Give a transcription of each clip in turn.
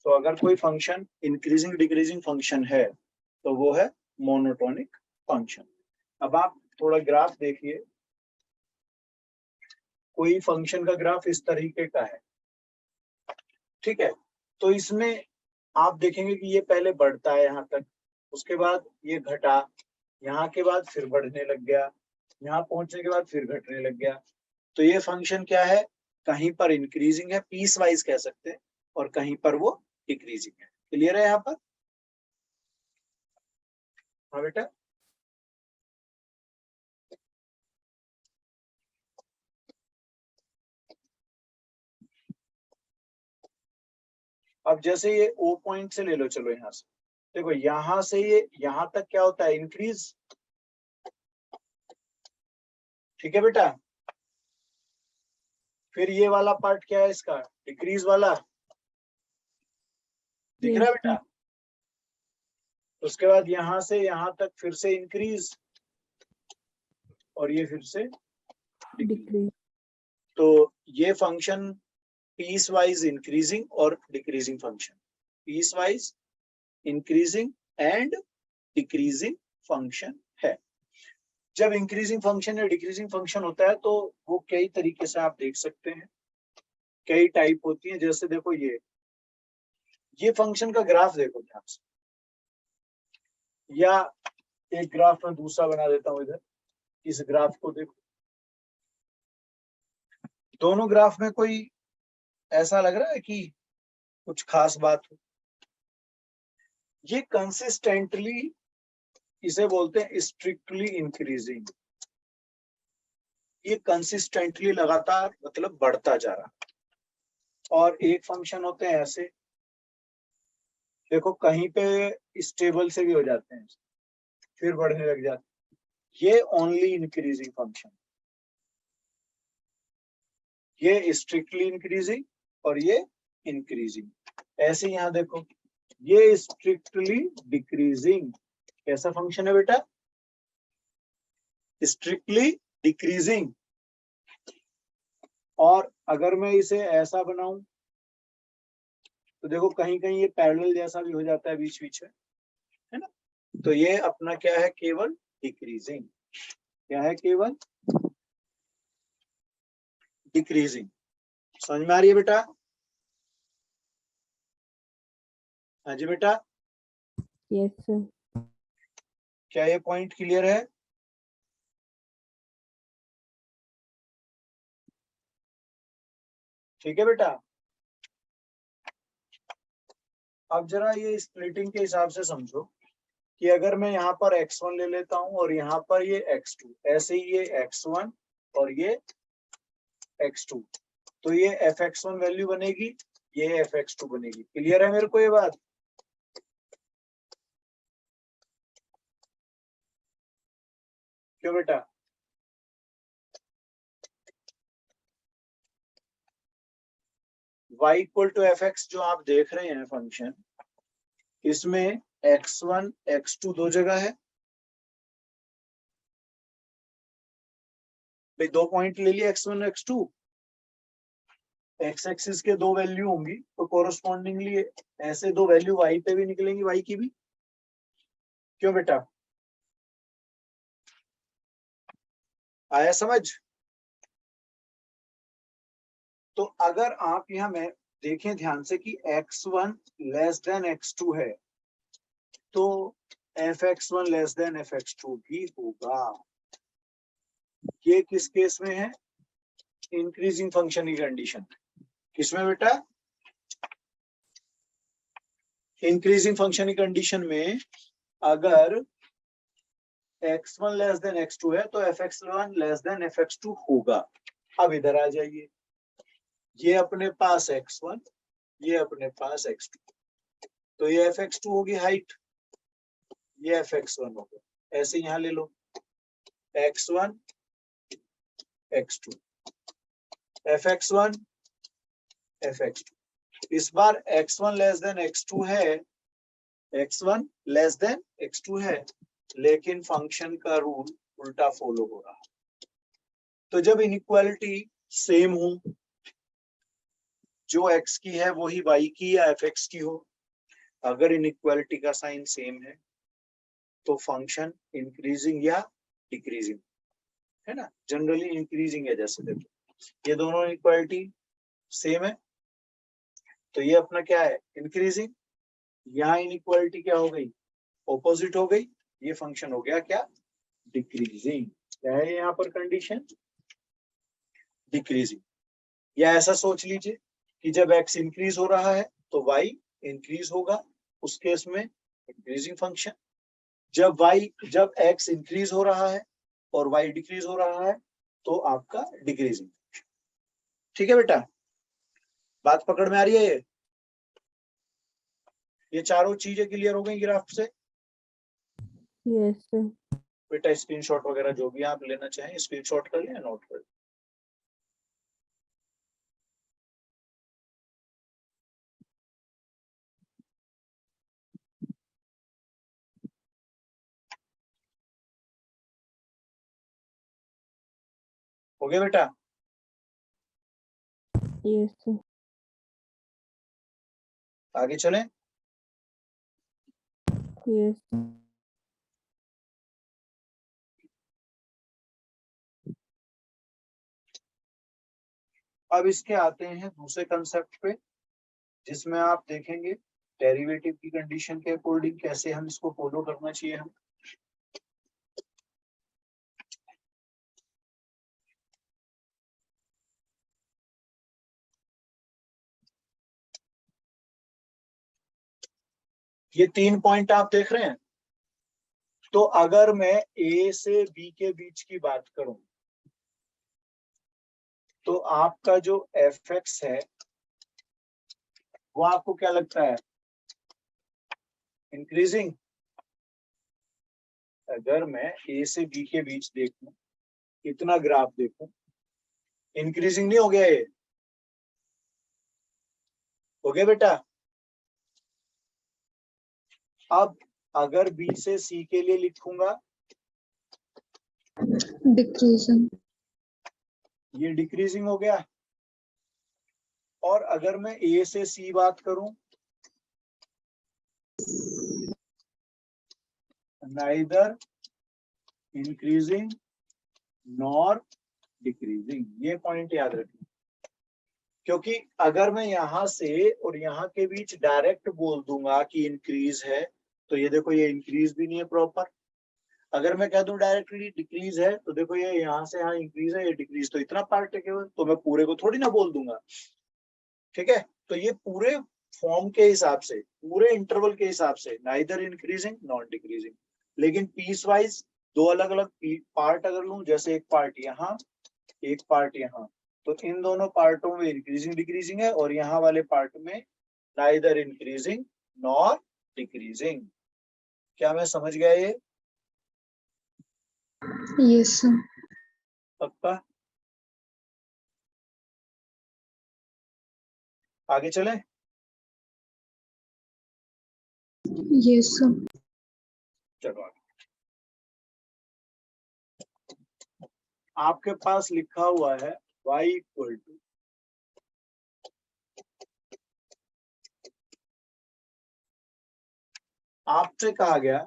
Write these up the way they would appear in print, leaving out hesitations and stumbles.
तो अगर कोई फंक्शन इंक्रीजिंग डिक्रीजिंग फंक्शन है तो वो है मोनोटोनिक फंक्शन। अब आप थोड़ा ग्राफ देखिए, कोई फंक्शन का ग्राफ इस तरीके का है, ठीक है। तो इसमें आप देखेंगे कि ये पहले बढ़ता है यहाँ तक, उसके बाद ये घटा, यहाँ के बाद फिर बढ़ने लग गया, यहाँ पहुंचने के बाद फिर घटने लग गया। तो ये फंक्शन क्या है, कहीं पर इंक्रीजिंग है, पीस वाइज कह सकते हैं, और कहीं पर वो डिक्रीजिंग है। क्लियर है यहाँ पर? हाँ बेटा। अब जैसे ये ओ पॉइंट से ले लो, चलो यहाँ से देखो, यहाँ से ये यहाँ तक क्या होता है, इंक्रीज, ठीक है बेटा। फिर ये वाला पार्ट क्या है इसका, डिक्रीज वाला, दिख रहा है बेटा। उसके बाद यहाँ से यहाँ तक फिर से इंक्रीज, और ये फिर से डिक्रीज। तो ये फंक्शन पीस वाइज इंक्रीजिंग और decreasing function, piecewise increasing and decreasing function है। जब इंक्रीजिंग फंक्शन या डिक्रीजिंग फंक्शन होता है तो वो कई तरीके से आप देख सकते हैं, कई टाइप होती है। जैसे देखो ये फंक्शन का ग्राफ देखो ध्यान से, या एक ग्राफ में दूसरा बना देता हूं इधर, इस ग्राफ को देखो। दोनों ग्राफ में कोई ऐसा लग रहा है कि कुछ खास बात हो? ये कंसिस्टेंटली, इसे बोलते हैं स्ट्रिक्टली इंक्रीजिंग। ये कंसिस्टेंटली लगातार मतलब बढ़ता जा रहा। और एक फंक्शन होते हैं ऐसे, देखो कहीं पे स्टेबल से भी हो जाते हैं, फिर बढ़ने लग जाते हैं, ये ओनली इंक्रीजिंग फंक्शन। ये स्ट्रिक्टली इंक्रीजिंग और ये इंक्रीजिंग। ऐसे यहाँ देखो, ये स्ट्रिक्टली डिक्रीजिंग कैसा फंक्शन है बेटा, स्ट्रिक्टली डिक्रीजिंग। और अगर मैं इसे ऐसा बनाऊं तो देखो कहीं कहीं ये पैरेलल जैसा भी हो जाता है बीच बीच में, है ना। तो ये अपना क्या है, केवल डिक्रीजिंग। क्या है, केवल डिक्रीजिंग। समझ में आ रही है बेटा? हाँ जी बेटा। Yes sir. क्या ये पॉइंट क्लियर है? ठीक है बेटा। अब जरा ये स्प्लिटिंग के हिसाब से समझो कि अगर मैं यहाँ पर x1 ले लेता हूँ और यहाँ पर ये x2, ऐसे ही ये x1 और ये x2, तो ये fx1 वैल्यू बनेगी, ये fx2 बनेगी। क्लियर है मेरे को ये बात? क्यों बेटा? y इक्वल टू fx जो आप देख रहे हैं फंक्शन, इसमें x1 x2 दो जगह है भाई, दो पॉइंट ले लिए x1 x2, x एक्सिस के दो वैल्यू होंगी तो कोरोस्पॉन्डिंगली ऐसे दो वैल्यू y पे भी निकलेंगी, y की भी। क्यों बेटा? आया समझ? तो अगर आप यहाँ में देखें ध्यान से कि x1 लेस देन x2 है तो fx1 लेस देन fx2 भी होगा। ये किस केस में है, इंक्रीजिंग फंक्शन की कंडीशन। किसमें बेटा? इंक्रीजिंग फंक्शन की कंडीशन में अगर x1 लेस देन x2 है तो fx1 लेस देन fx2 होगा। अब इधर आ जाइए, ये अपने पास x1, ये अपने पास x2, तो ये fx2 होगी हाइट, ये fx1 होगा। ऐसे यहां ले लो, x1 x2, fx1 fx2। इस बार x1 लेस देन x2 है, x1 लेस देन x2 है, लेकिन फंक्शन का रूल उल्टा फॉलो हो रहा है। तो जब इनइक्वालिटी सेम हो, जो x की है वही y की या fx की हो। अगर इनइक्वालिटी का साइन सेम है तो फंक्शन इंक्रीजिंग या डिक्रीजिंग है ना, जनरली इंक्रीजिंग है। जैसे देखो ये दोनों इक्वालिटी सेम है तो ये अपना क्या है, इंक्रीजिंग। यहाँ इनइक्वालिटी क्या हो गई, ऑपोजिट हो गई, ये फंक्शन हो गया क्या, डिक्रीजिंग। क्या है यहाँ पर कंडीशन, डिक्रीजिंग। या ऐसा सोच लीजिए कि जब x इंक्रीज हो रहा है तो y इंक्रीज होगा, उस केस में इंक्रीजिंग फंक्शन। जब x इंक्रीज हो रहा है और y डिक्रीज हो रहा है तो आपका डिक्रीजिंग। ठीक है बेटा, बात पकड़ में आ रही है। ये चारों चीजें क्लियर हो गई ग्राफ से। Yes sir. बेटा स्क्रीनशॉट वगैरह जो भी आप लेना चाहें स्क्रीनशॉट कर लें, नोट कर लें। हो गया बेटा, यस सर। आगे चलें। Yes sir. अब इसके आते हैं दूसरे कंसेप्ट पे, जिसमें आप देखेंगे डेरिवेटिव की कंडीशन के अकॉर्डिंग कैसे हम इसको फॉलो करना चाहिए हम। ये 3 पॉइंट आप देख रहे हैं। तो अगर मैं ए से बी के बीच की बात करूं तो आपका जो एफ एक्स है वो आपको क्या लगता है, इंक्रीजिंग। अगर मैं ए से बी के बीच देखूं, इतना ग्राफ देखूं, इंक्रीजिंग नहीं हो गया ये, हो गया बेटा। अब अगर बी से सी के लिए लिखूंगा, डिक्रीजिंग। ये डिक्रीजिंग हो गया। और अगर मैं ए से सी बात करूं, नाइदर इंक्रीजिंग नॉर डिक्रीजिंग, ये पॉइंट याद रखिए। क्योंकि अगर मैं यहां से और यहाँ के बीच डायरेक्ट बोल दूंगा कि इंक्रीज है तो ये देखो ये इंक्रीज भी नहीं है प्रॉपर। अगर मैं कह दूं डायरेक्टली डिक्रीज है तो देखो ये यहाँ से यहाँ इंक्रीज है, ये डिक्रीज, तो इतना पार्ट है केवल, तो मैं पूरे को थोड़ी ना बोल दूंगा। ठीक है, तो ये पूरे फॉर्म के हिसाब से, पूरे इंटरवल के हिसाब से नाइदर इंक्रीजिंग नॉट डिक्रीजिंग। लेकिन पीस वाइज दो अलग अलग पार्ट अगर लूं, जैसे एक पार्ट यहाँ एक पार्ट यहाँ, तो इन दोनों पार्टों में इंक्रीजिंग डिक्रीजिंग है और यहाँ वाले पार्ट में नाइदर इंक्रीजिंग नॉर डिक्रीजिंग। क्या मैं समझ गया ये, यस सर। पक्का। आगे चलें। Yes sir. चलो आगे। आपके पास लिखा हुआ है y इक्वल टू, आपसे कहा गया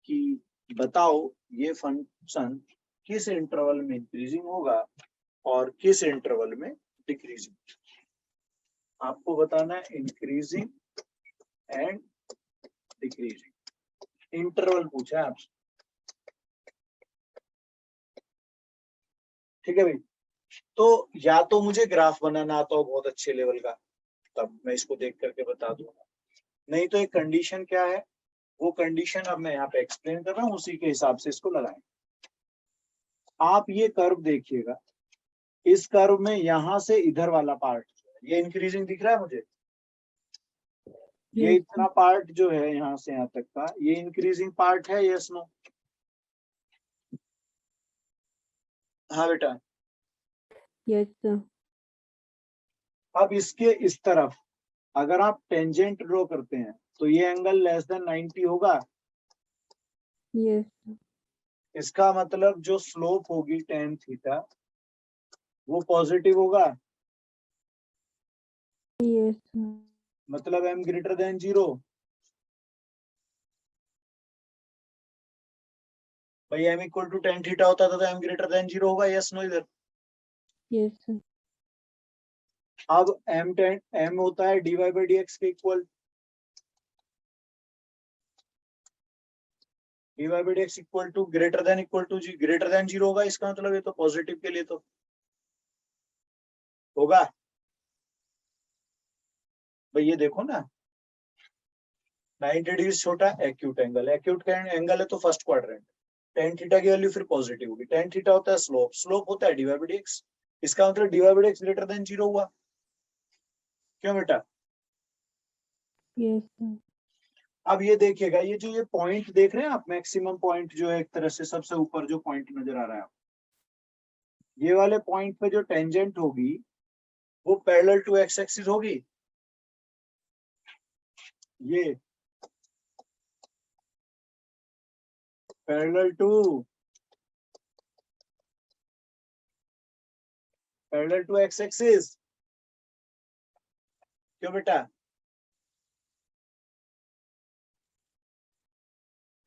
कि बताओ ये फंक्शन किस इंटरवल में इंक्रीजिंग होगा और किस इंटरवल में डिक्रीजिंग। आपको बताना है इंक्रीजिंग एंड डिक्रीजिंग। इंटरवल पूछा है आपसे, ठीक है भाई। तो या तो मुझे ग्राफ बनाना आता हो बहुत अच्छे लेवल का, तब मैं इसको देख करके बता दूंगा। नहीं तो एक कंडीशन क्या है, वो कंडीशन अब मैं यहाँ पे एक्सप्लेन कर रहा हूँ, उसी के हिसाब से इसको लगाएं। आप ये कर्व देखिएगा, इस कर्व में यहां से इधर वाला पार्ट ये इंक्रीजिंग दिख रहा है मुझे। ये यस इतना पार्ट जो है यहाँ से यहाँ तक का, ये इंक्रीजिंग पार्ट है, यस नो। हाँ बेटा। Yes sir. अब इसके इस तरफ अगर आप टेंजेंट ड्रॉ करते हैं तो ये एंगल लेस देन 90 होगा। Yes sir. इसका मतलब जो स्लोप होगी tan थीटा वो पॉजिटिव होगा। Yes, sir. मतलब m ग्रेटर देन 0। भाई m equal to tan theta होता था तो m ग्रेटर देन 0 होगा, यस नो इधर। Yes, sir. अब m होता है dy बाई dx के equal, dy by dx equal to greater than equal to जी ग्रेटर देन 0 होगा, इसका मतलब ये तो पॉजिटिव के लिए तो होगा। भाई ये देखो ना, 90 डिग्री छोटा एक्यूट एंगल, एक्यूट का एंगल है तो फर्स्ट क्वाड्रेंट, tan थीटा की वैल्यू फिर पॉजिटिव होगी, tan थीटा होता है स्लोप, स्लोप होता है dy बाई dx, इसका मतलब dy by dx greater than 0 हुआ। क्यों बेटा? Yes, sir. अब ये देखिएगा, ये पॉइंट देख रहे हैं आप, मैक्सिमम पॉइंट जो है एक तरह से सबसे ऊपर जो पॉइंट नजर आ रहा है, ये वाले पॉइंट पे जो टेंजेंट होगी वो पैरेलल टू एक्स एक्सिस होगी। ये पैरेलल टू एक्स एक्सिस। क्यों बेटा?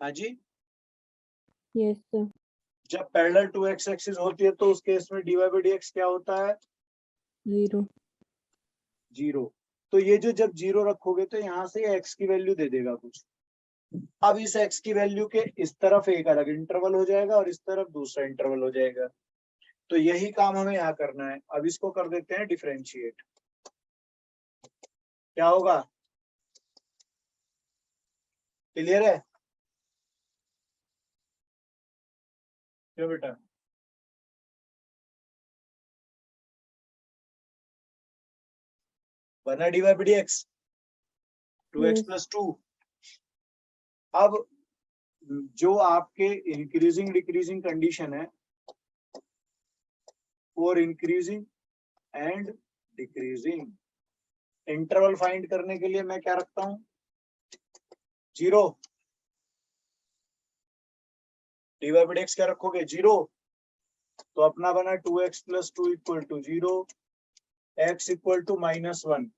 हाँ जी, Yes, sir. जब पैरेलल टू एक्स एक्सिस होती है तो उस केस में dy बाई dx क्या होता है? 0. 0। तो ये जो जब 0 रखोगे तो यहाँ से x की वैल्यू दे देगा कुछ। अब इस x की वैल्यू के इस तरफ एक अलग इंटरवल हो जाएगा और इस तरफ दूसरा इंटरवल हो जाएगा। तो यही काम हमें यहाँ करना है। अब इसको कर देते हैं डिफरेंशिएट। क्या होगा? क्लियर है? क्यों बेटा? बना d y b d x 2x Yes. Plus 2। अब जो आपके इंक्रीजिंग डिक्रीजिंग कंडीशन है और increasing and decreasing, interval find करने के लिए मैं क्या रखता हूं? 0। D y b d x क्या रखोगे? 0। तो अपना बना 2x plus 2 equal to 0, x equal to -1।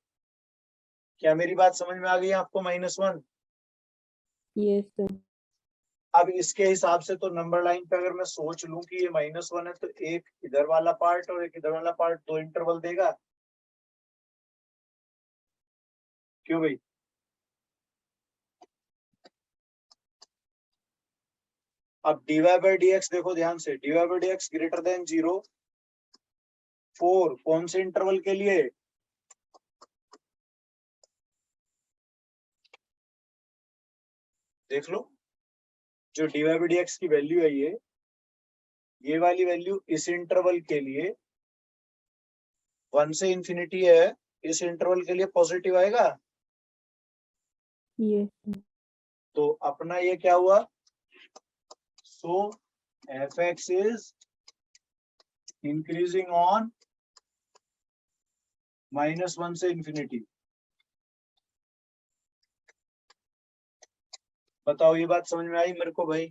क्या मेरी बात समझ में आ गई आपको? -1। Yes, sir. अब इसके हिसाब से तो नंबर लाइन पे अगर मैं सोच लूं कि ये -1 है तो एक इधर वाला पार्ट और एक इधर वाला पार्ट दो इंटरवल देगा। क्यों भाई? अब dy बाई dx देखो ध्यान से, dy by dx greater than 0 4 कौन से इंटरवल के लिए? देख लो, जो dy बाई dx की वैल्यू है ये वाली वैल्यू इस इंटरवल के लिए 1 से इंफिनिटी है, इस इंटरवल के लिए पॉजिटिव आएगा। Yes, sir. तो अपना ये क्या हुआ? So f x is increasing on -1 से इंफिनिटी। बताओ, ये बात समझ में आई मेरे को भाई?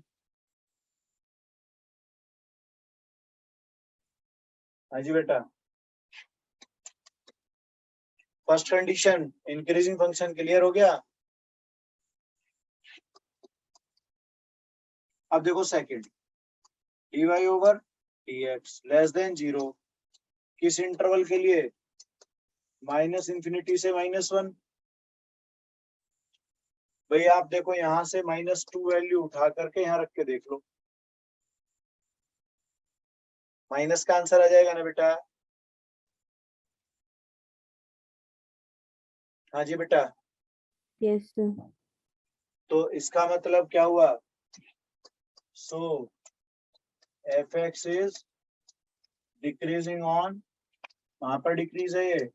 हाँ जी बेटा। First condition increasing function clear हो गया। अब देखो second, dy over dx less than 0 किस इंटरवल के लिए? -इंफिनिटी से -1। भाई आप देखो यहां से -2 वैल्यू उठा करके यहाँ रख के देख लो, माइनस का आंसर आ जाएगा ना बेटा? हाँ जी बेटा। Yes, sir. तो इसका मतलब क्या हुआ? So f x is decreasing on, वहां पर डिक्रीज है ये,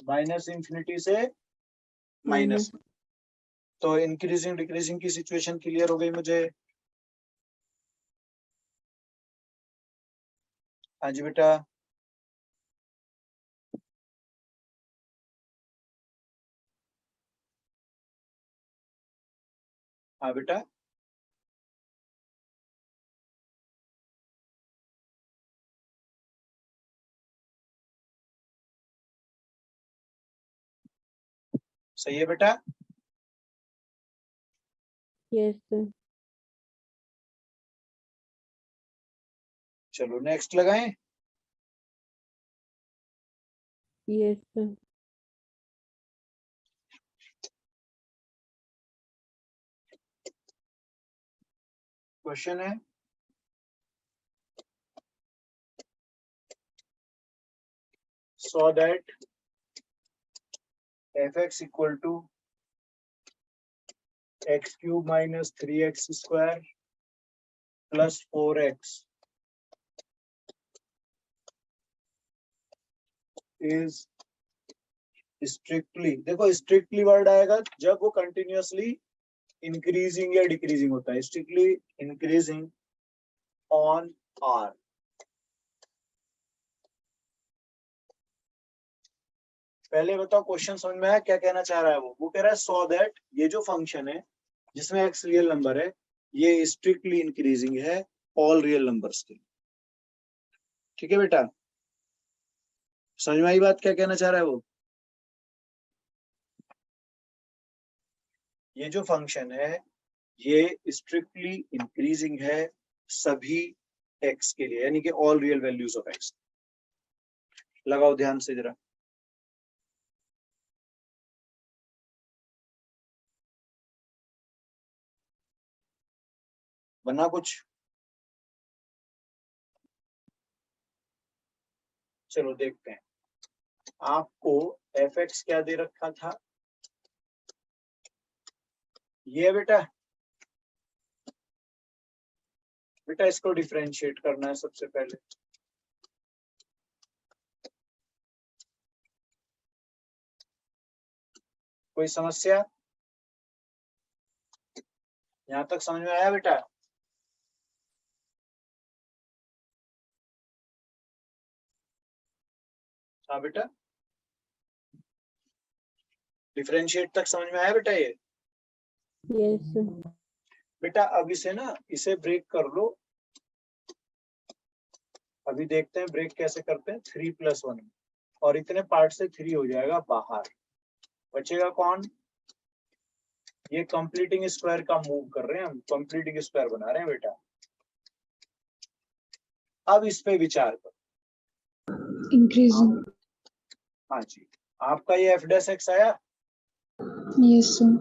-इंफिनिटी से Minus. -1। तो इंक्रीजिंग डिक्रीजिंग की सिचुएशन क्लियर हो गई मुझे। हाँ जी बेटा। हाँ बेटा। सही है बेटा? Yes, sir. चलो नेक्स्ट लगाएं। Yes, sir. क्वेश्चन है so that fx equal to x cube minus 3x square plus 4x is strictly, देखो स्ट्रिक्टली वर्ड आएगा जब वो कंटिन्यूअसली इंक्रीजिंग या डिक्रीजिंग होता है। Strictly increasing on R. पहले बताओ क्वेश्चन समझ में आया? क्या कहना चाह रहा है वो कह रहा है सो दैट ये जो फंक्शन है जिसमें एक्स रियल नंबर है ये स्ट्रिक्टली इंक्रीजिंग है ऑल रियल नंबर्स के। ठीक है बेटा, समझ में आई बात? क्या कहना चाह रहा है वो? ये जो फंक्शन है ये स्ट्रिक्टली इंक्रीजिंग है सभी एक्स के लिए, यानी कि all real values of x. लगाओ ध्यान से जरा। बना कुछ? चलो देखते हैं। आपको एफ एक्स क्या दे रखा था? ये बेटा इसको डिफरेंशिएट करना है सबसे पहले। कोई समस्या यहां तक समझ में आया बेटा? हाँ बेटा, डिफरेंशिएट तक समझ में आया बेटा? ये Yes, sir. बेटा अब इसे ब्रेक कर लो। अभी देखते हैं ब्रेक कैसे करते हैं। 3+1 और इतने पार्ट से 3 हो जाएगा बाहर, बचेगा कौन? ये कंप्लीटिंग स्क्वायर का मूव कर रहे हैं हम, कंप्लीटिंग स्क्वायर बना रहे हैं बेटा। अब इस पे विचार करो। Increasing. हाँ जी, आपका ये f डैश x आया। Yes, sir.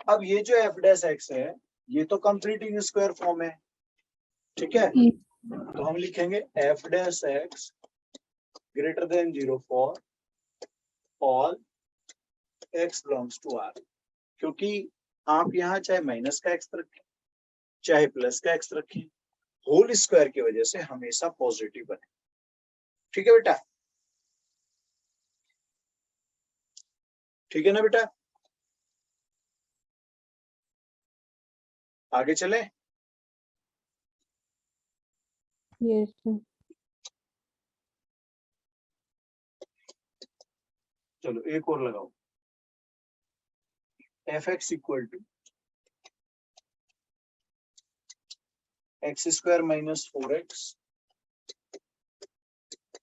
अब ये जो f डैश x है ये तो कंप्लीटिंग स्क्वायर फॉर्म है, ठीक है? Yes. तो हम लिखेंगे f dash x greater than 0 for all x belongs to r। क्योंकि आप यहाँ चाहे माइनस का x रखें चाहे प्लस का x रखें, होल स्क्वायर की वजह से हमेशा पॉजिटिव बने। ठीक है बेटा? ठीक है ना बेटा? आगे चले। Yes, sir. चलो एक और लगाओ। F x equal to x square minus 4x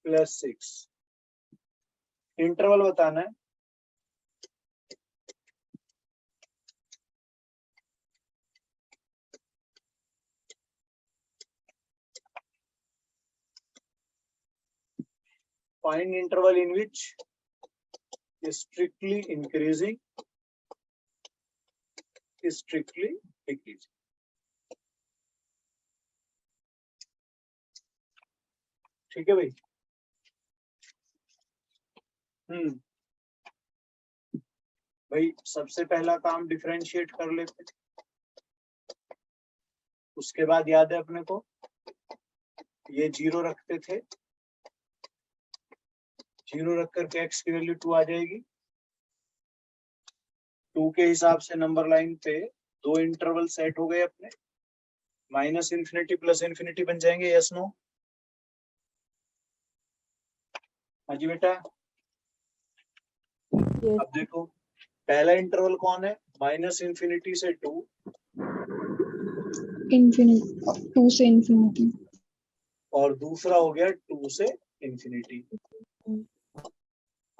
plus 6। Interval बताना है। Find interval in which strictly increasing, strictly decreasing। ठीक है भाई? भाई सबसे पहला काम डिफरेंशिएट कर लेते, उसके बाद याद है अपने को ये 0 रखते थे, 0 रख करके x की वैल्यू 2 आ जाएगी। 2 के हिसाब से नंबर लाइन पे दो इंटरवल सेट हो गए अपने, माइनस इन्फिनिटी प्लस इन्फिनिटी बन जाएंगे। Yes no? हाँ जी बेटा। Yes, अब देखो पहला इंटरवल कौन है? माइनस इन्फिनिटी से 2 Infinity. 2 से infinity. और दूसरा हो गया 2 से इन्फिनिटी।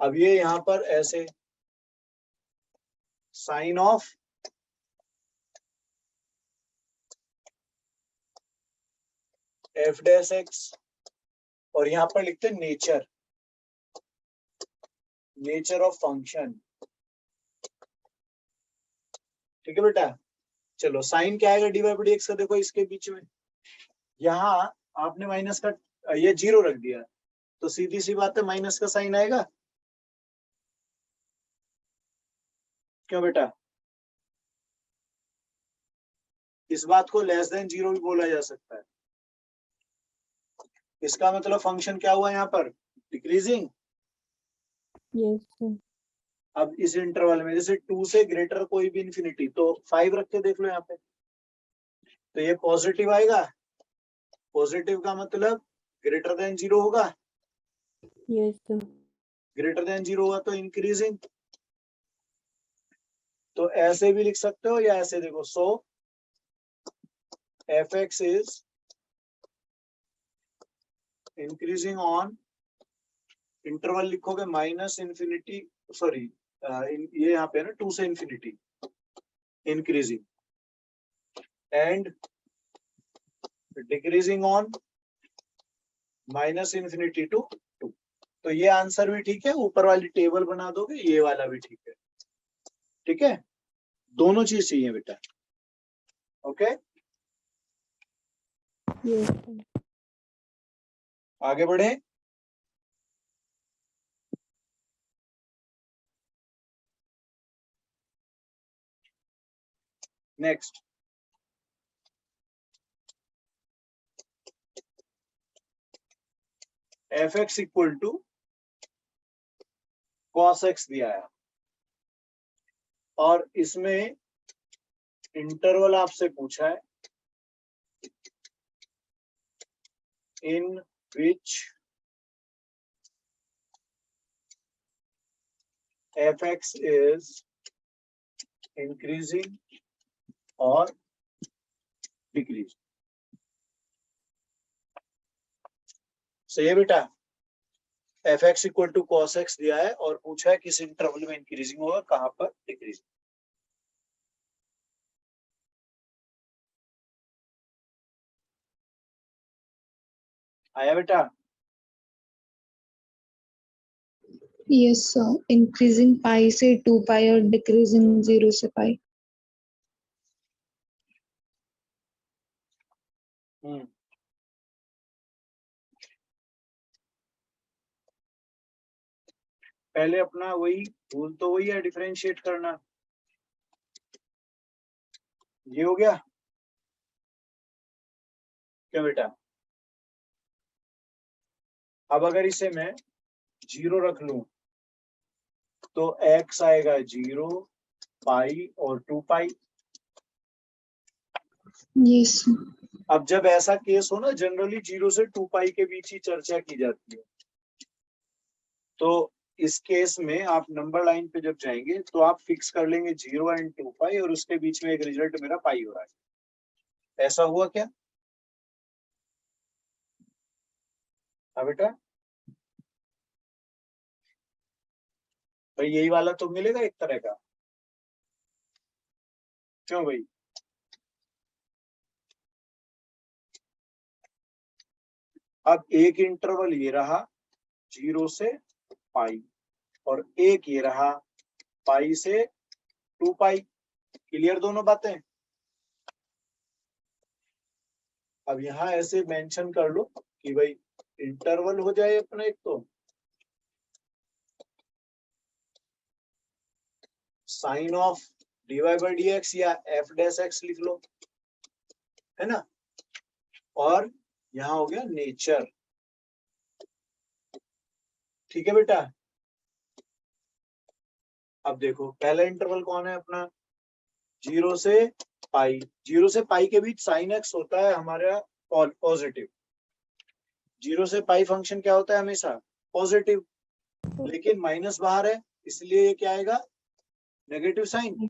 अब ये यहाँ पर ऐसे sign of f dash x, और यहां पर लिखते हैं नेचर, नेचर ऑफ फंक्शन। ठीक है बेटा, चलो साइन क्या आएगा d y by d x का, देखो इसके बीच में यहाँ आपने माइनस का ये जीरो रख दिया, तो सीधी सी बात है माइनस का साइन आएगा। क्यों बेटा, इस बात को लेस देन जीरो भी बोला जा सकता है। इसका मतलब फंक्शन क्या हुआ यहाँ पर, डिक्रीजिंग। yes sir, अब इस इंटरवल में जैसे 2 से ग्रेटर कोई भी इंफिनिटी, तो 5 रख के देख लो यहाँ पे, तो ये पॉजिटिव आएगा। पॉजिटिव का मतलब ग्रेटर देन जीरो होगा, yes sir, greater than zero हुआ तो इंक्रीजिंग। तो ऐसे भी लिख सकते हो या ऐसे, देखो so f x is increasing on, interval लिखोगे माइनस इंफिनिटी, सॉरी ये यहाँ पे है ना 2 से infinity, increasing and decreasing on minus infinity to 2। तो ये आंसर भी ठीक है, ऊपर वाली टेबल बना दोगे, ये वाला भी ठीक है। ठीक है, दोनों चीज चाहिए बेटा। ओके, yes sir, आगे बढ़े। Next, f x equal to cos x दिया है, और इसमें इंटरवल आपसे पूछा है in which f x is increasing और डिक्रीज। सही है बेटा, f x equal to cos x दिया है और पूछा है किस इंटरवल में इंक्रीजिंग होगा, कहां पर डिक्रीजिंग। आया बेटा, यस सर, इंक्रीजिंग पाई से 2 पाई और डिक्रीजिंग 0 से पाई। पहले अपना वही रूल तो वही है, डिफरेंशिएट करना। ये हो गया क्या बेटा। अब अगर इसे मैं 0 रख लूं तो x आएगा 0, पाई और 2 पाई। यस सर, अब जब ऐसा केस हो ना, जनरली 0 से 2 पाई के बीच ही चर्चा की जाती है, तो इस केस में आप नंबर लाइन पे जब जाएंगे तो आप फिक्स कर लेंगे 0 एंड 2 पाई, और उसके बीच में एक रिजल्ट मेरा पाई हो रहा है। ऐसा हुआ क्या? हाँ बेटा, भाई यही वाला तो मिलेगा एक तरह का। क्यों भाई, अब एक इंटरवल ये रहा 0 से पाई, और एक ये रहा पाई से 2 पाई। क्लियर दोनों बातें। अब यहाँ ऐसे मेंशन कर लो कि भाई इंटरवल हो जाए अपना एक, तो sign of d y by d x या एफ डैश एक्स लिख लो, है ना, और यहाँ हो गया नेचर। ठीक है बेटा, अब देखो पहला इंटरवल कौन है अपना, 0 से पाई। 0 से पाई के बीच साइन एक्स होता है हमारा पॉजिटिव। 0 से पाई फंक्शन क्या होता है हमेशा, पॉजिटिव, लेकिन माइनस बाहर है इसलिए ये क्या आएगा, नेगेटिव साइन।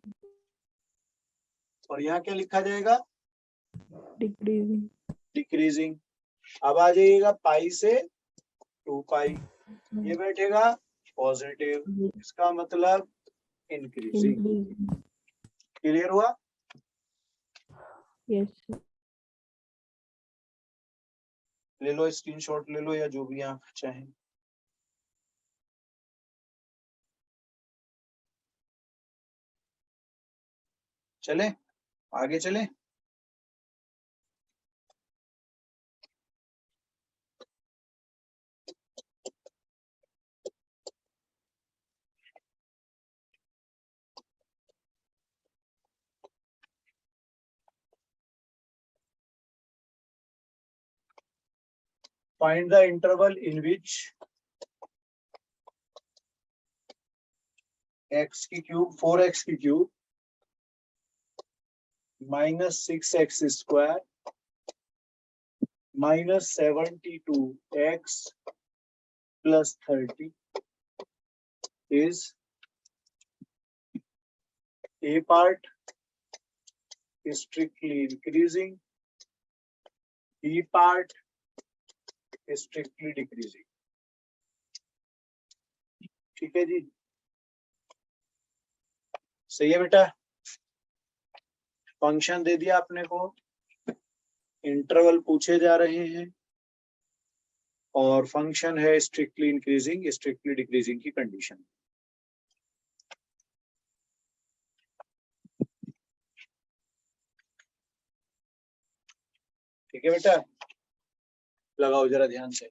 और यहाँ क्या लिखा जाएगा, decreasing, डिक्रीजिंग। अब आ जाइएगा पाई से 2 पाई, ये बैठेगा पॉजिटिव। इसका मतलब इंक्रीजिंग। increasing. क्लियर हुआ? Yes, sir. ले लो स्क्रीनशॉट ले लो या जो भी आप चाहें। चले आगे चले। Find the interval in which x की क्यूब 4x की cube -6x² -72x + 30 is a part strictly increasing, b part strictly decreasing। ठीक है जी, सही है बेटा। फंक्शन दे दिया आपने को, इंटरवल पूछे जा रहे हैं और फंक्शन है स्ट्रिक्टली इंक्रीजिंग स्ट्रिक्टली डिक्रीजिंग की कंडीशन। ठीक है बेटा, लगाओ जरा ध्यान से।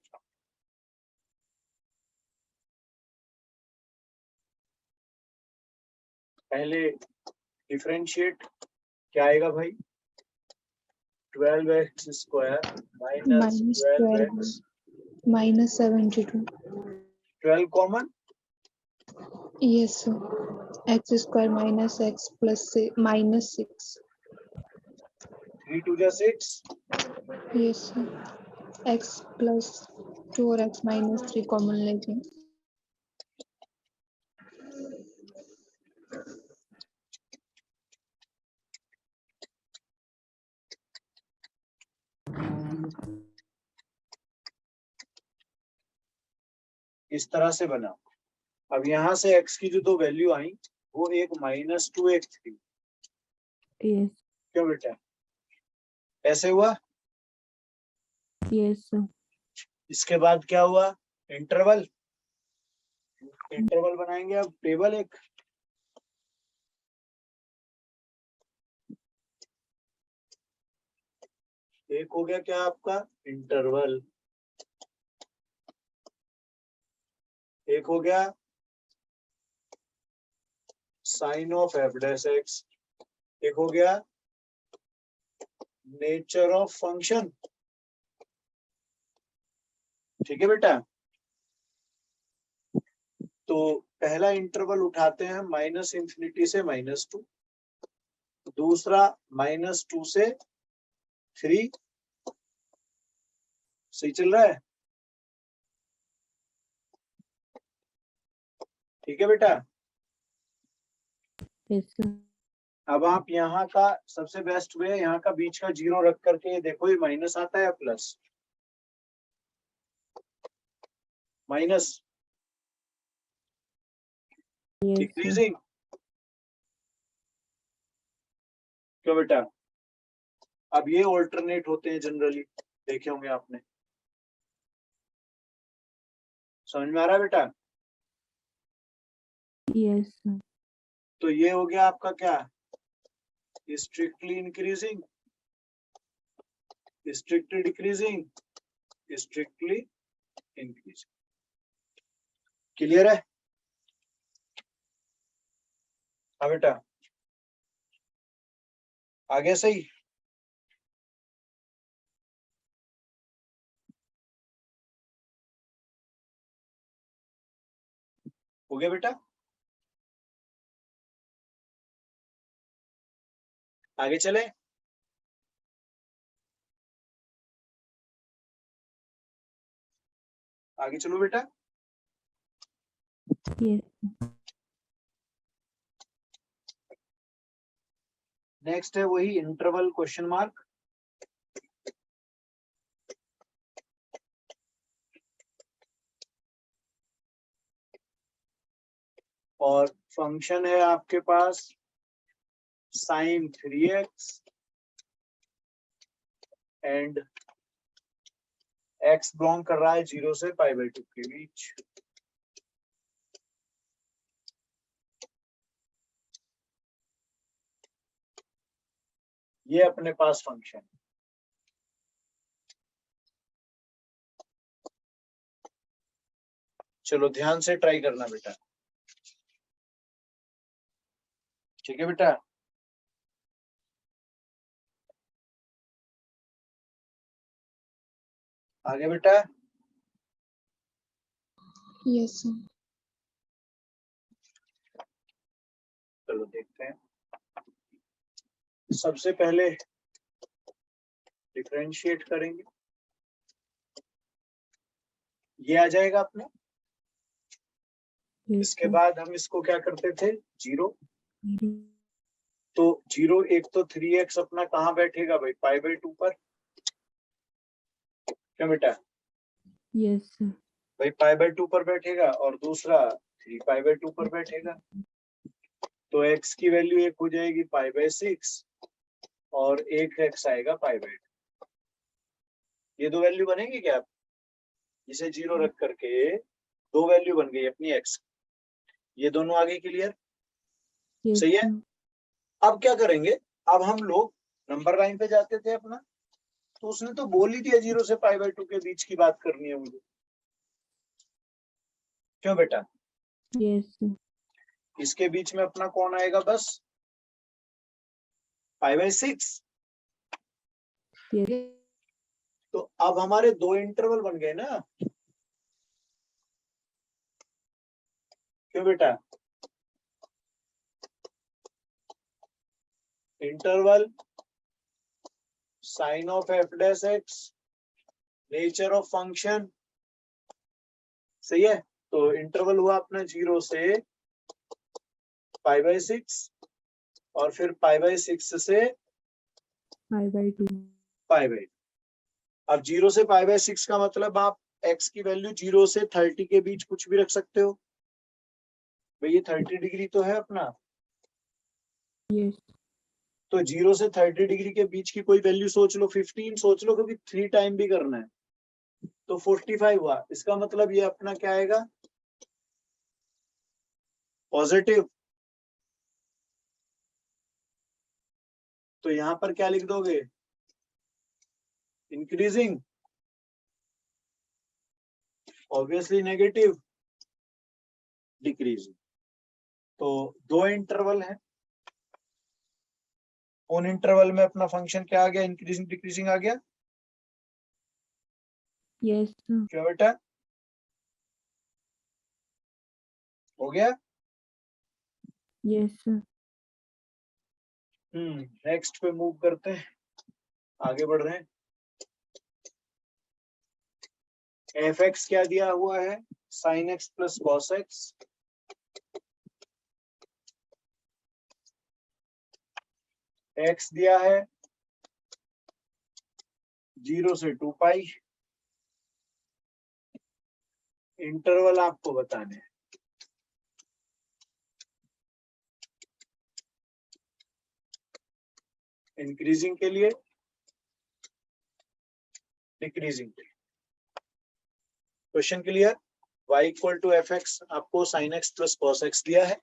पहले डिफरेंशिएट क्या आएगा भाई? 12x² minus -12x minus 72. 12 common, Yes, sir. X square minus x plus minus 6. 3 2 जा 6, Yes, sir. X plus 2 और x minus 3 common लेंगे। इस तरह से बना। अब यहाँ से x की जो दो वैल्यू आई वो एक -2 एक 3। Yes, क्यों बेटा ऐसे हुआ? yes, sir. इसके बाद क्या हुआ? इंटरवल, इंटरवल बनाएंगे। अब टेबल एक हो गया क्या आपका इंटरवल, एक हो गया साइन ऑफ f'(x), एक हो गया नेचर ऑफ फंक्शन। ठीक है बेटा, तो पहला इंटरवल उठाते हैं -∞ से -2, दूसरा -2 से 3। सही चल रहा है? ठीक है बेटा। Yes, sir. अब आप यहाँ का सबसे बेस्ट वे, यहाँ का बीच का 0 रख करके देखो ये माइनस आता है या plus? Minus, Yes, sir. Decreasing. क्यों बेटा? अब ये ऑल्टरनेट होते हैं जनरली, देखे होंगे आपने। समझ में आ रहा है बेटा? Yes, sir. तो ये हो गया आपका क्या? Strictly increasing strictly decreasing strictly increasing. Clear है? हाँ बेटा, आगे सही। हो गया बेटा? आगे चले। आगे चलो बेटा। Yes, नेक्स्ट है वही इंटरवल क्वेश्चन मार्क। और फंक्शन है आपके पास sine 3x and x belong कर रहा है 0 से π/2 के बीच। ये अपने पास फंक्शन है। चलो ध्यान से ट्राई करना बेटा, ठीक है बेटा। आगे बेटा, Yes, sir. चलो देखते हैं। सबसे पहले डिफरेंशिएट करेंगे, ये आ जाएगा अपने। yes, इसके sir. बाद हम इसको क्या करते थे, 0। Yes, तो 0 एक तो 3x अपना कहाँ बैठेगा भाई, π/2 पर, क्या बेटा sir. भाई π/2 पर बैठेगा, और दूसरा 3π/2 पर बैठेगा। तो x की वैल्यू एक हो जाएगी π/6 और एक x आएगा π/2। ये दो वैल्यू बनेंगी क्या, इसे 0 रख करके दो वैल्यू बन गई अपनी x। ये दोनों आगे क्लियर, Yes, सही है। sir. अब क्या करेंगे, अब हम लोग नंबर लाइन पे जाते थे अपना, तो उसने तो बोल ही दिया 0 से π/2 के बीच की बात करनी है मुझे, क्यों बेटा। Yes, sir. इसके बीच में अपना कौन आएगा, बस π/6। Yes, तो अब हमारे दो इंटरवल बन गए ना, क्यों बेटा। Interval sign of f'(x), nature of function, सही है। तो इंटरवल हुआ अपना 0 से π/6 और फिर π/6 से π/2. π/2। अब 0 से π/6 का मतलब आप x की वैल्यू 0 से 30 के बीच कुछ भी रख सकते हो भाई, ये 30 डिग्री तो है अपना। Yes, तो 0 से 30 डिग्री के बीच की कोई वैल्यू सोच लो, 15 सोच लो, क्योंकि 3 टाइम भी करना है। तो 45 हुआ, इसका मतलब ये अपना क्या आएगा, पॉजिटिव। तो यहां पर क्या लिख दोगे, इंक्रीजिंग, ऑब्वियसली नेगेटिव, डिक्रीजिंग। तो दो इंटरवल है, उन इंटरवल में अपना फंक्शन क्या आ गया, इंक्रीजिंग डिक्रीजिंग आ गया, yes, sir. क्या बेटा हो गया। Yes, sir. नेक्स्ट पे मूव करते हैं, आगे बढ़ रहे हैं। f(x) क्या दिया हुआ है, sin x plus cos x। x दिया है 0 से 2π। इंटरवल आपको बताने हैं, इंक्रीजिंग के लिए, डिक्रीजिंग के लिए। Question clear. y equal to f(x) आपको sin x plus cos x दिया है,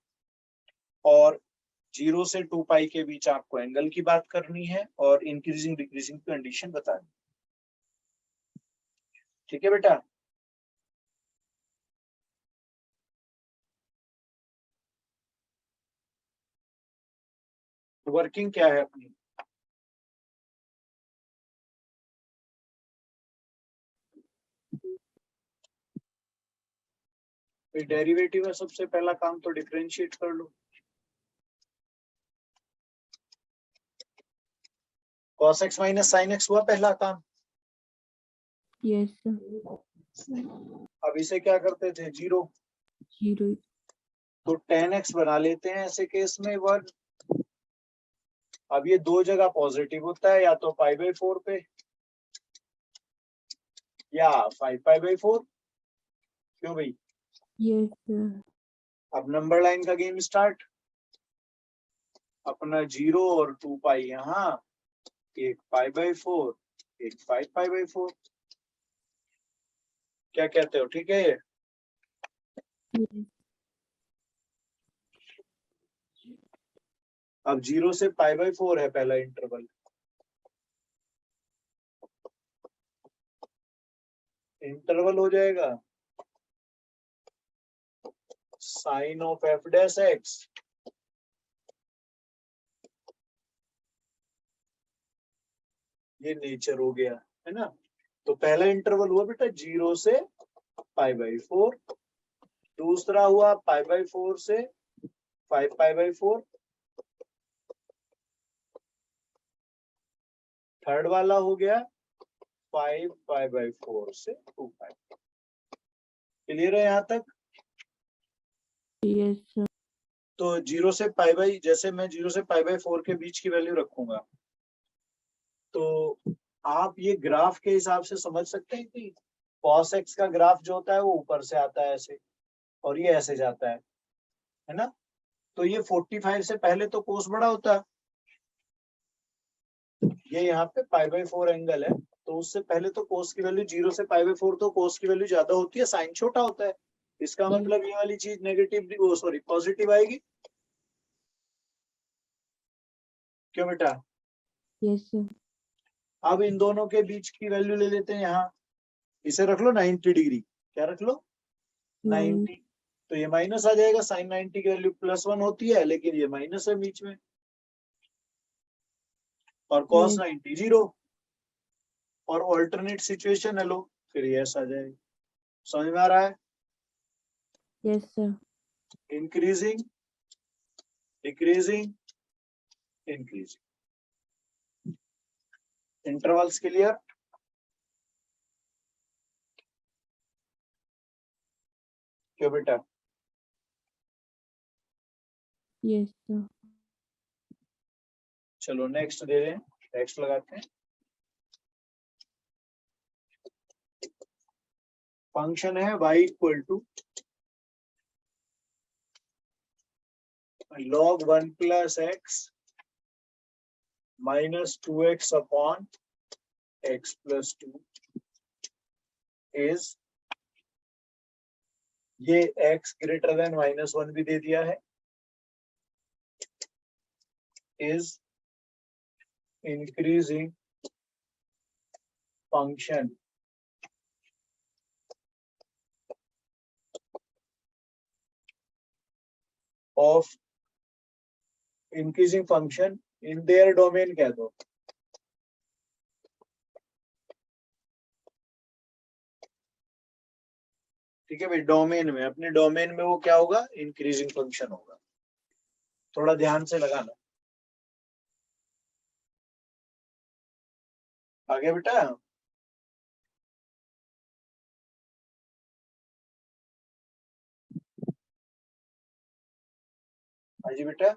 और 0 से 2π के बीच आपको एंगल की बात करनी है, और इंक्रीजिंग डिक्रीजिंग कंडीशन बतानी, ठीक है बेटा। वर्किंग क्या है अपनी, डेरिवेटिव है, सबसे पहला काम तो डिफरेंशिएट कर लो। cos x minus sin x हुआ पहला काम। Yes, sir. अब इसे क्या करते थे, 0। 0. तो tan x बना लेते हैं ऐसे केस में 1। अब ये दो जगह पॉजिटिव होता है, या तो π/4 पे या 5π/4, क्यों भाई। Yes, sir. अब नंबर लाइन का गेम स्टार्ट। अपना 0 और 2 पाई यहाँ, एक π/4, एक 5π/4। क्या कहते हो, ठीक है ये? yes, अब 0 से π/4 है पहला इंटरवल। इंटरवल हो जाएगा sin ऑफ f'(x), ये नेचर हो गया है ना। तो पहला इंटरवल हुआ बेटा 0 से π/4, दूसरा हुआ π/4 से 5π/4, थर्ड वाला हो गया 5π/4 से 2π। क्लियर है यहाँ तक? yes, sir. तो 0 से π/, जैसे मैं 0 से π/4 के बीच की वैल्यू रखूंगा, तो आप ये ग्राफ के हिसाब से समझ सकते हैं कि cos x का ग्राफ जो होता है वो ऊपर से आता है ऐसे, और ये ऐसे जाता है ना। तो ये 45 से पहले तो कोस बड़ा होता है, ये यहाँ पे π/4 एंगल है, तो उससे पहले तो कोस की वैल्यू 0 से π/4, तो कोस की वैल्यू ज्यादा होती है, साइन छोटा होता है। इसका मतलब ये वाली चीज नेगेटिव, सॉरी पॉजिटिव आएगी। क्यों बेटा? yes, sir. अब इन दोनों के बीच की वैल्यू ले लेते हैं यहाँ, इसे रख लो 90 डिग्री। क्या रख लो? 90। तो ये माइनस आ जाएगा, साइन 90 की वैल्यू +1 होती है, लेकिन ये माइनस है बीच में, और cos 90 0। और ऑल्टरनेट सिचुएशन है लो, फिर ये ऐसा आ जाएगा। समझ में आ रहा है? yes, sir. Increasing, decreasing, increasing. Intervals clear? क्यों बेटा? yes, sir. चलो नेक्स्ट दे रहे हैं, नेक्स्ट लगाते हैं। फंक्शन है y equal to log 1 + x minus 2x upon x plus 2 is, ये x greater than -1 भी दे दिया है, is increasing function of increasing function in their domain कह दो। ठीक है भाई, डोमेन में, अपने डोमेन में वो क्या होगा? इंक्रीजिंग फंक्शन होगा। थोड़ा ध्यान से लगाना। आगे बेटा, जी बेटा,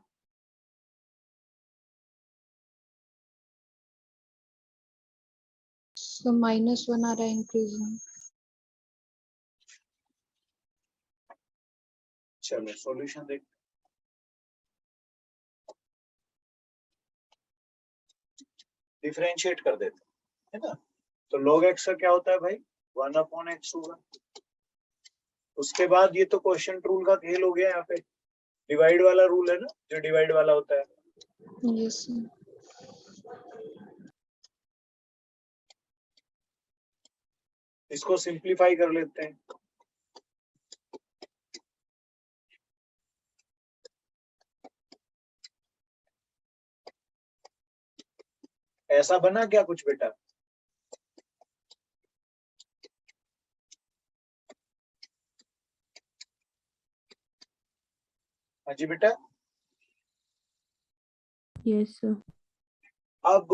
So -1 आ रहा है इंक्रीजिंग। चलो सॉल्यूशन देख, डिफरेंशिएट कर देते हैं, है ना। तो log x का क्या होता है भाई? 1/x होगा। उसके बाद ये तो क्वेश्चन रूल का खेल हो गया, यहाँ पे डिवाइड वाला रूल है ना, जो डिवाइड वाला होता है। Yes sir. इसको सिंप्लीफाई कर लेते हैं। ऐसा बना क्या कुछ बेटा? हाँ जी बेटा। yes, sir. अब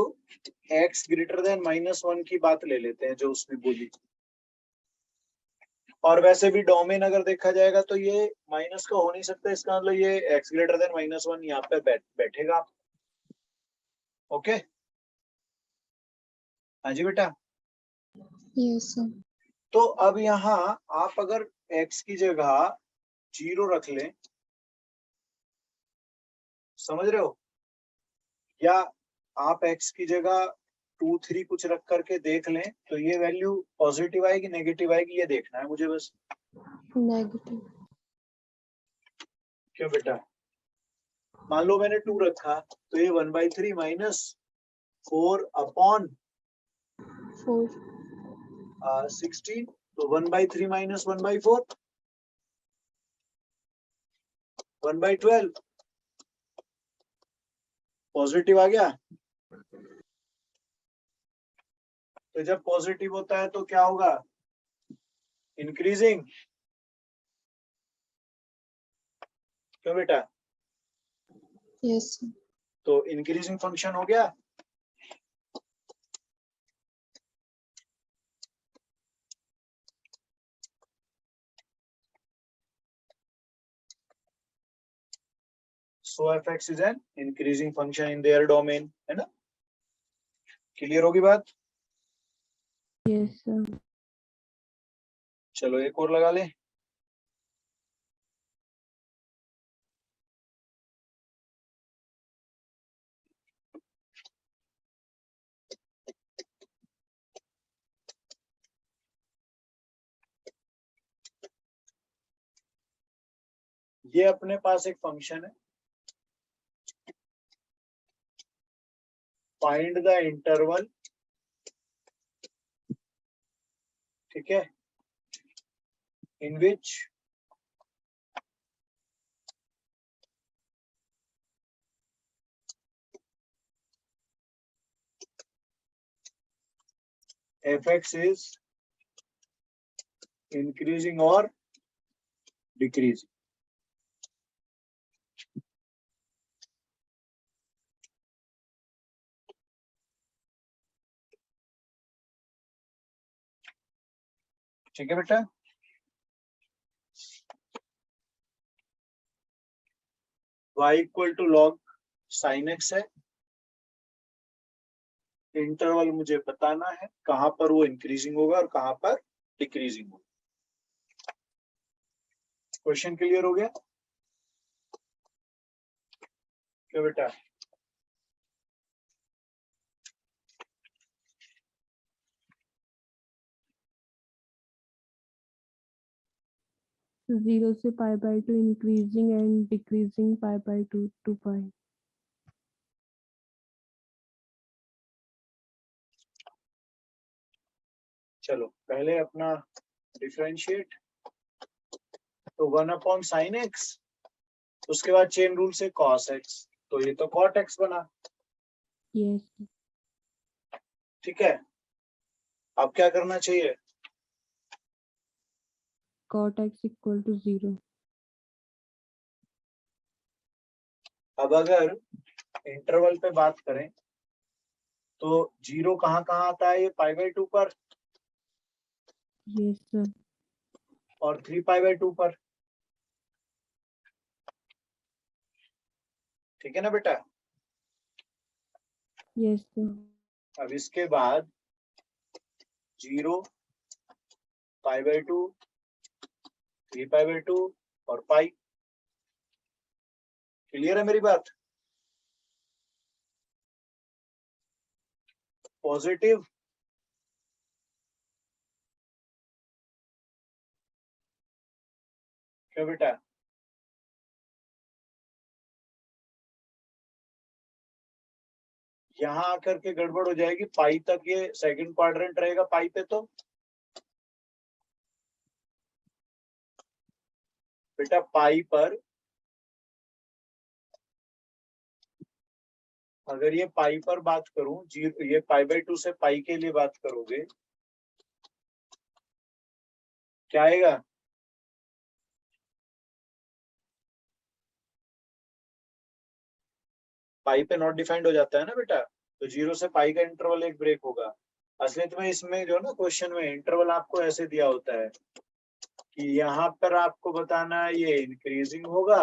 x ग्रेटर देन -1 की बात ले लेते हैं, जो उसने बोली। और वैसे भी डोमेन अगर देखा जाएगा तो ये माइनस का हो नहीं सकता, इसका मतलब ये x ग्रेटर देन -1 यहाँ पे बैठेगा। ओके, हाँ जी बेटा। Yes sir. तो अब यहाँ आप अगर x की जगह 0 रख लें, समझ रहे हो, या आप x की जगह 2 3 कुछ रख करके देख लें, तो ये वैल्यू पॉजिटिव आएगी नेगेटिव आएगी ये देखना है मुझे बस। नेगेटिव। क्यों बेटा, मान लो मैंने 2 रखा तो ये 1/3 माइनस 4 अपॉन 4 16, तो 1/3 माइनस 1/4 1/12 पॉजिटिव आ गया। तो जब पॉजिटिव होता है तो क्या होगा, इंक्रीजिंग। क्यों बेटा, यस सर। तो इंक्रीजिंग फंक्शन हो गया। So fx is an increasing function in their domain, है ना, क्लियर होगी बात। yes sir, चलो एक और लगा ले। ये अपने पास एक फंक्शन है, फाइंड द इंटरवल, ठीक है, in which fx is increasing or decreasing। ठीक है बेटा, y equal to log sin x है, इंटरवल मुझे बताना है कहां पर वो इंक्रीजिंग होगा और कहां पर डिक्रीजिंग होगा। क्वेश्चन क्लियर हो गया क्या बेटा। 0 से π/2 increasing and decreasing π/2 to π। चलो पहले अपना डिफरेंशिएट, तो 1/sin x, उसके बाद चेन रूल से cos x, तो ये तो cot x बना, yes ठीक है। अब क्या करना चाहिए, cot x equal to 0। अब अगर इंटरवल पे बात करें तो 0 कहाँ कहाँ आता है, ये π/2 पर yes sir, और 3π/2 पर, ठीक है ना बेटा। yes sir, अब इसके बाद 0 π/2 3π/2 और पाई, क्लियर है मेरी बात। पॉजिटिव क्या बेटा, यहाँ आकर के गड़बड़ हो जाएगी, पाई तक ये सेकंड क्वाड्रेंट रहेगा पाई पे, तो बेटा पाई पर अगर ये पाई पर बात करूं, ये π/2 से पाई के लिए बात करोगे क्या आएगा, पाई पे नॉट डिफाइंड हो जाता है ना बेटा, तो 0 से पाई का इंटरवल एक ब्रेक होगा। असलियत में इसमें जो ना क्वेश्चन में इंटरवल आपको ऐसे दिया होता है कि यहाँ पर आपको बताना है ये इंक्रीजिंग होगा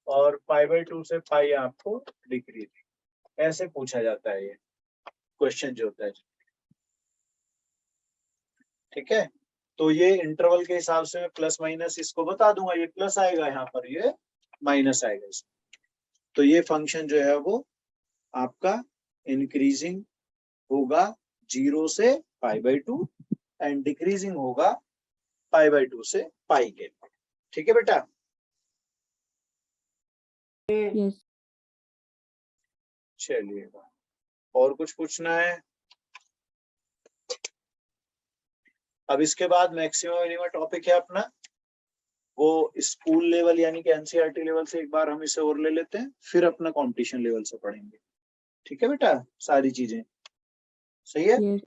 और π/2 से पाई आपको डिक्रीजिंग, ऐसे पूछा जाता है ये क्वेश्चन जो होता है, ठीक है। तो ये इंटरवल के हिसाब से मैं प्लस माइनस इसको बता दूंगा, ये प्लस आएगा यहाँ पर, ये माइनस आएगा इसमें। तो ये फंक्शन जो है वो आपका इंक्रीजिंग होगा 0 से π/2 एंड डिक्रीजिंग होगा π/2 से पाई के। ठीक है बेटा? Yes. चलिएगा, और कुछ पूछना है? अब इसके बाद मैक्सिमम मिनिमम टॉपिक है अपना, वो स्कूल लेवल यानी कि एनसीईआरटी लेवल से एक बार हम इसे और ले लेते हैं, फिर अपना कंपटीशन लेवल से पढ़ेंगे। ठीक है बेटा? सारी चीजें सही है? Yes.